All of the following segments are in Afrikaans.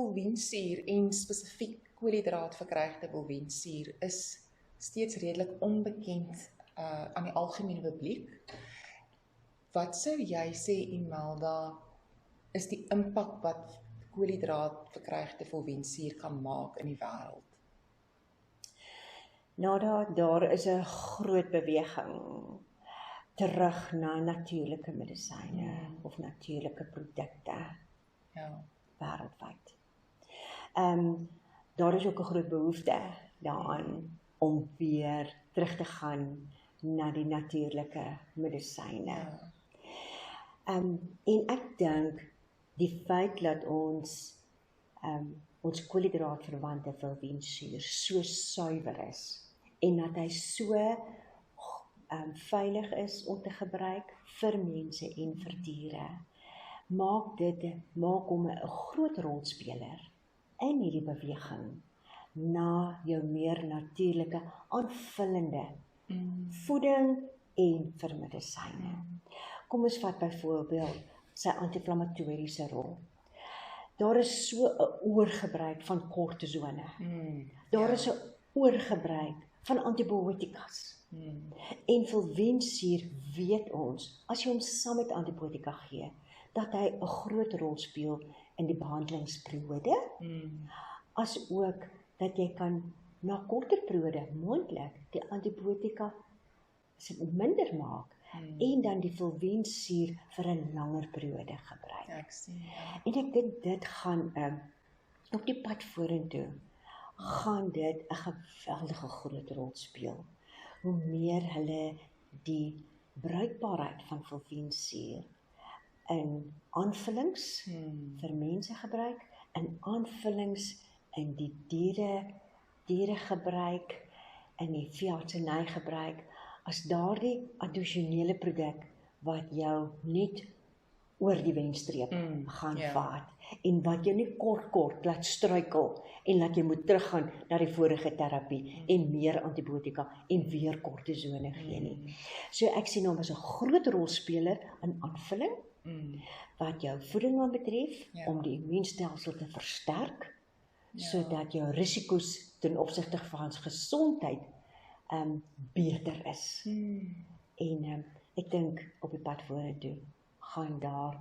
Volwensuur en spesifiek koolhidraatverkrygte volwensuur is steeds redelik onbekend aan die algemene publiek. Wat sou jy sê, Imelda, is die impak wat koolhidraatverkrygte volwensuur kan maak in die wêreld? Daar is 'n groot beweging terug na natuurlike medisyne of natuurlike produkte Ja. wêreldwyd. Daar is ook 'n groot behoefte daaraan om weer terug te gaan na die natuurlike medisyne. En ek dink die feit dat ons koolhidraatverwante volwensuur so suiwer is en dat hy so veilig is om te gebruik vir mense en vir diere, maak hom 'n groot rolspeler in hierdie beweging na jou meer natuurlike aanvullende voeding en vir medisyne. Kom ons vat byvoorbeeld sy anti-inflammatoriese rol. Daar is so 'n oorgebruik van kortisone. Daar is 'n oorgebruik van antibiotikas. En volwensuur weet ons, as jy hom saam met antibiotika gee, dat hy 'n groot rol speel in die behandelingsperiode, as ook dat jy kan na korter periode moontlik die antibiotika minder maak en dan die volwensuur vir 'n langer periode gebruik. Ek sien. En ek dink dit gaan op die pad vorentoe gaan dit 'n geweldige groot rol speel. Hoe meer hulle die bruikbaarheid van volwensuur in aanvullings vir mense gebruik, in aanvullings in die diere gebruik, in die veeartseny gebruik, as daardie addisionele produk wat jou net oor die wenstreep gaan vaat en wat jou nie kort laat struikel en laat jy moet teruggaan na die vorige terapie en meer antibiotika en weer kortisone gee nie. So ek sien hom as 'n groot rolspeler in aanvulling wat jou voeding aanbetref om die immuunstelsel te versterk sodat jou risiko's ten opsigte van gesondheid beter is. En ek dink op die pad vorentoe gaan daar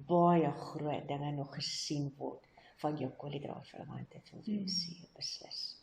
baie groot dinge nog gesien word van jou koolhidraatverwante volwensuur beslis.